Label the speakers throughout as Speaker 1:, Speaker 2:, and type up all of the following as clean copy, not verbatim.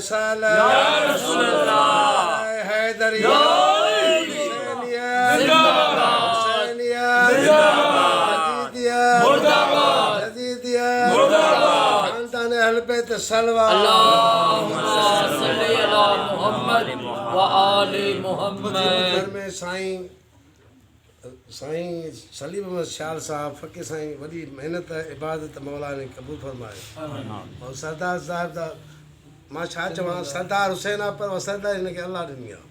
Speaker 1: रिसालत
Speaker 2: या रसूल अल्लाह
Speaker 1: हैदरी
Speaker 2: या
Speaker 1: हुसैनिया यजीदिया खानदान अहले बैत सलवा
Speaker 2: अल्लाहुम्मा सल्ली अला मुहम्मद व आले मुहम्मद।
Speaker 1: घर में साईं सलीम अहमद शाल साहब फ़कीर साईं वॾी महिनत इबादत मौला ने क़बूल फरमाए और सरदार साहब दा मां छा चवां सरदार हुसैन आहे पर सरदार हिनखे अल्लाह ॾिनी आहे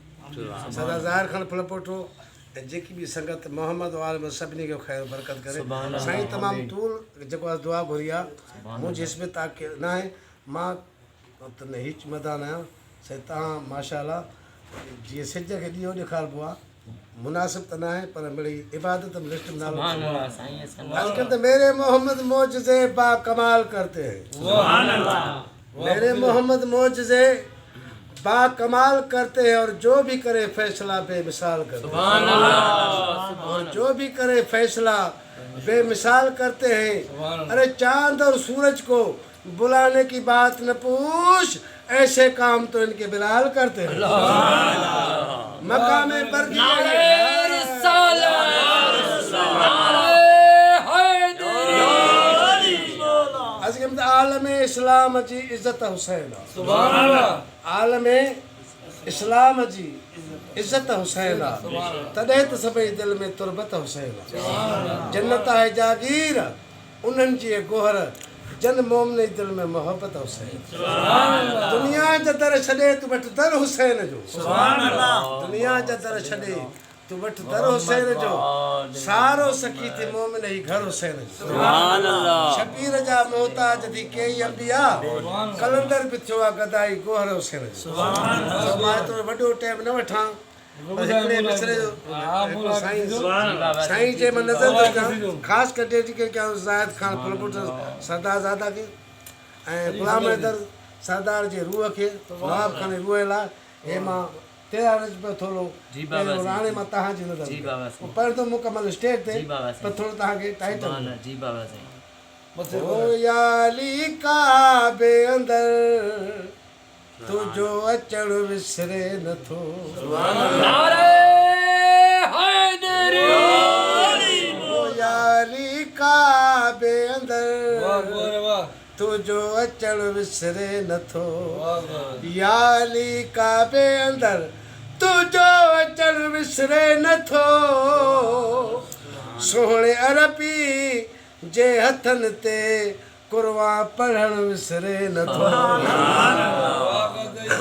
Speaker 1: सरदार ज़ाहिर ख़ान फलपोटो ऐं जेकी बि संगत मोहम्मद वाले में सभिनी खे ख़ैर बरकत करे साईं तमामु तूल जेको आहे दुआ घुरी आहे मुंहिंजी हिस्ब तक न आहे मां त न हीच मैदान आहियां साईं तव्हां माशाअल्लाह जीअं सिज खे ॾींहों ॾेखारिबो आहे मुनासिब त न आहे पर मिड़ी इबादत में लिस्ट में नालो आजकल तो मेरे मोहम्मद मोजज़े बा कमाल करते हैं मेरे मोहम्मद मोजज़े बा कमाल करते हैं और जो भी करे फैसला बेमिसाल करते हैं और जो भी करे फैसला बेमिसाल करते हैं। अरे चांद और सूरज को बुलाने की बात न पूछ ऐसे काम तो इनके बिलाल करते हैं। मकाम बर्दी आलम इस्लाम जी इज्जत हुसैन आलम इस्लाम जी इज्जत हुसैन तॾहिं त सभई दिल में तुरबत हुसैन जन्नत आहे जागीर उन्हनि जी गोहर जन मोमिन दिल में मोहब्बत हुसैन दुनिया जा दर छॾे तूं वठ दर हुसैन जो दुनिया जा दर छॾे तूं वठ दर हुसैन जो सारो सखी थी मोमिन ही घर हुसैन जो शबीर जा मोहताज थी कई अंबिया कलंदर बि थियो आहे गदाई गोहर हुसैन जो मां एतिरो वॾो टाइम न वठां साईं जे मां नज़र ख़ासि करे डेडिकेट कयां ज़ाहिद ख़ान फलपोटो सरदार ज़ादा खे ऐं ग़ुलाम हैदर सरदार जे रूह खे नवाब ख़ान रूह लाइ हे मां तेरा रजब थोरो हाणे मां तव्हांजी नज़र पढ़ंदो मुकमल स्टेज ते पर थोरो तव्हांखे टाइट ओ याली काबे अंदर तुझो अचण विसरे नथो याली काबे अंदर तुझो अचण विसरे नथो याली काबे अंदर तुझो अचण विसरे नथो सोहणे अरबी जे हथनि ते कुरवा पढ़ण विसरे नथो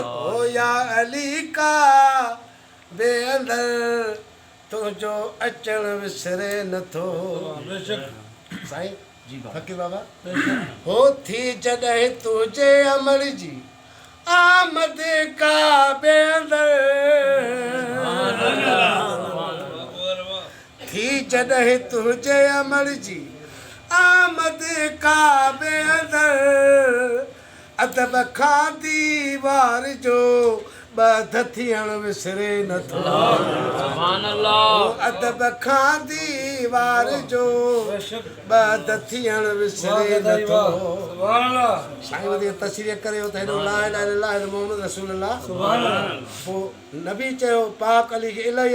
Speaker 1: ओ या अली का बे अंदर तुझो अचण विसरे नथो साईं फ़कीर बाबा हो थी जॾहिं तुझे अमर जी आमद का बे अंदर थी जॾहिं तुझे अमर जी आमद काबे अंदर अदब खां दीवार जो ॿ थियण विसरे नथो अदब खां दीवार जो ॿ थियण विसरे नथो साईं वधीक तशरीह करे त हेॾो ला इलाहा इल्लल्लाह मोहम्मद रसूल अल्लाह पोइ नबी चयो पाक अली खे इलाही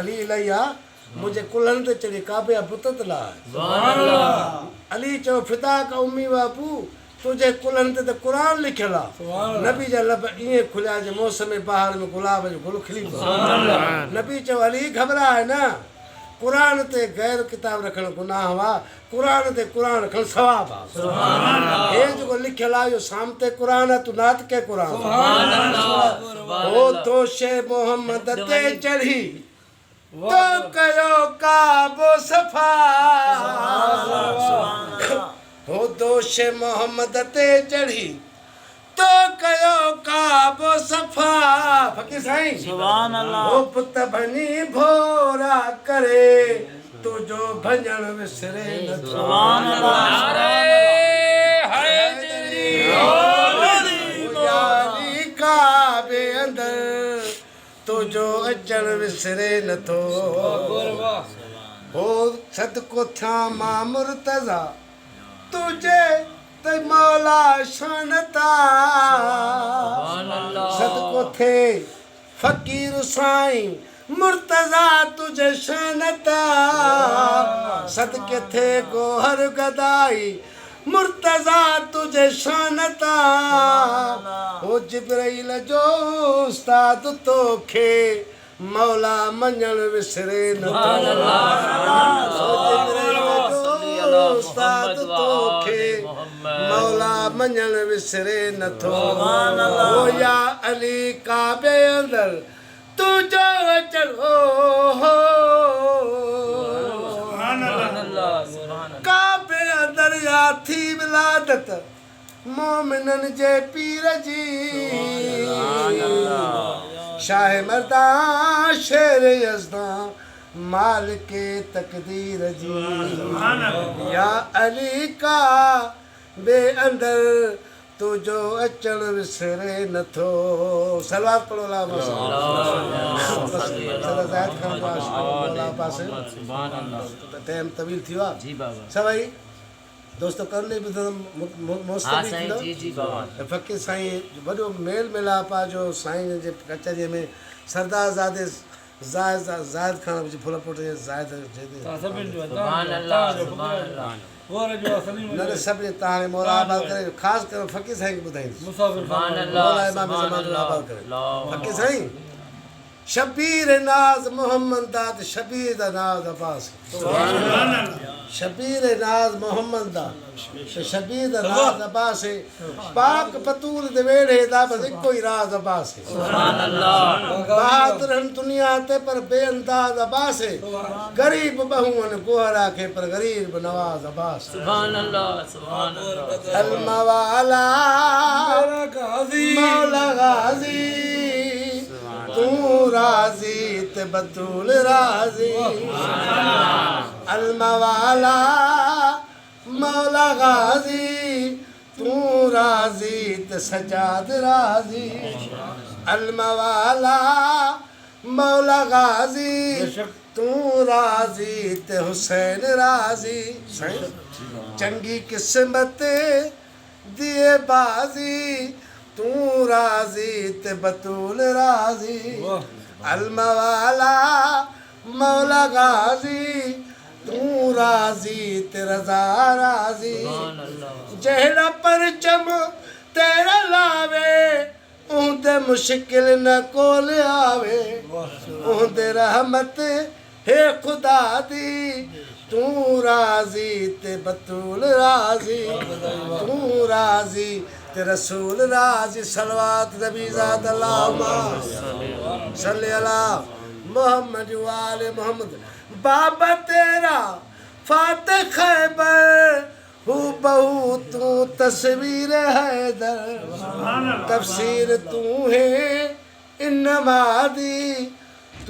Speaker 1: अली इलाही आहे मुझे कुल्हनि ते चढ़ी काबे बुत ते लाइ अली चयो फिदा का उम्मी बापू तुझे कुल्हनि ते त क़ुर लिखियलु आहे नबी जा लब ईअं खुलिया जे मौसम बहार में गुलाब जो गुल खिली पियो नबी चयो अली घबराए न क़ुर ते गैर किताब रखणु गुनाह आहे क़ुर ते क़ुर रखणु सवाबु आहे हे जेको लिखियलु आहे इहो सामते क़ुर आहे तूं नात के क़ुर ओ दोशे मोहम्मद ते चढ़ी तो कयो काबो सफा हो दोष मोहम्मद ते चढ़ी तो कयो काबो सफा फ़कीर साईं सुभान अल्लाह हो पुत बनी भोरा करे तुझो भजन विसरे नथो सुभान अल्लाह हैदरी याली काबे अंदर तुझो अचण विसरे नथो हो सदको थिया मां मुर्तज़ा तुझे ते मौला शानता रखे फ़कीर साईं मुर्तज़ा तुझे शानता सदके थे गोहर गदाई मुर्तज़ा तुझे शानता ओ जिब्राइल जो उस्ताद तोखे मौला मञण विसरे न उस्ताद तोखे मौला मञण विसरे नथो ओ या अली काबे अंदर तुझो चढ़ो काबे अंदर या थी विलादत मोमिनन जे पीर जी शाह मर्दा शेर यज़दा मालिके तकदीर जी या अली का बे अंदर तुझो अचण विसरे नथो सलवार पढ़ो ला पासे टाइम तवील थी वा
Speaker 2: जी बाबा
Speaker 1: सभई दोस्तों करने भी
Speaker 2: हाँ
Speaker 1: मोस्तबी
Speaker 2: साईं जी जी बाबा
Speaker 1: फ़कीर साईं वॾो मेल मिलाप आहे जो साईं जे कचहरीअ में सरदार ज़ादे ज़ाहिद खान फुल पुट जे ज़ाहिद
Speaker 2: सुभान अल्लाह सुभान अल्लाह
Speaker 1: न सभिनी तव्हां मौला आबाद करे ख़ासि करे फ़कीर साईं खे ॿुधाईंदुसि
Speaker 2: सुभान
Speaker 1: मौला
Speaker 2: अल्लाह
Speaker 1: इमाम
Speaker 2: सुभान
Speaker 1: ज़मान
Speaker 2: अल्लाह
Speaker 1: आबाद करे फ़कीर साईं शबीर नाज़ मोहम्मद दाद शबीर दा नाज़ अब्बास शबीर नाज़ मोहम्मद दा शबीर दा नाज़ अब्बास पाक पतूल दे वेड़े दा बस इको ही राज़ अब्बास
Speaker 2: सुभान अल्लाह
Speaker 1: बहादुरन दुनिया ते पर बेअंदाज अब्बास गरीब बहुअन गोहरा खे पर गरीब नवाज अब्बास
Speaker 2: सुभान अल्लाह सुभान अल्लाह
Speaker 1: अलमवाला मौला गाजी तू राजी ते बतूल राजी अलमवाला मौला गाजी तू राजी ते सजाद राजी अलमवाला मौला गाजी तू राजी ते हुसैन राजी चंगी किस्मत दिए बाजी तू राजी ते बतूल राजी अलमवाला मौला गाजी तू राजी ते रजा राजी जहरा परचम तेरा लावे उन्दे मुश्किल न कोल आवे उन्दे रहमत हे खुदा दी तू राजी ते बतूल राजी तू राजी ते रसूल राजी सलवात नबी ज़ात अल्लाहुम्मा सल्ली अला मोहम्मद वाले मोहम्मद बाबा तेरा फाते खैबर हू बहू तू तस्वीर हैदर तफसीर तू है इन्नमादी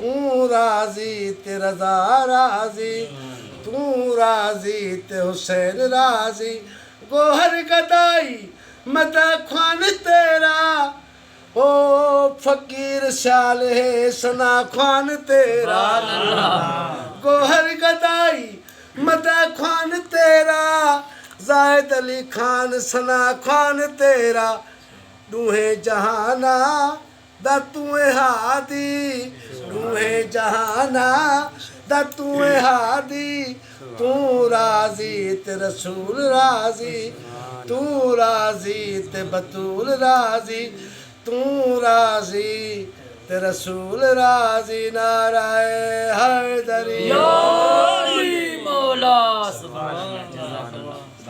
Speaker 1: तू राजी ते रजा राजी तू राजी ते हुसैन राजी गोहर गदाई मदा खान तेरा ओ फकीर शाल है सना खान तेरा गोहर गदाई मदा खान तेरा जायद अली खान सना खान तेरा दूहे जहाना दा तुए हादी दूहे जहाना दा तुए हादी तू राजी ते रसूल राजी तू राजी ते बतूल राजी तू राजी ते रसूल राजी नाराए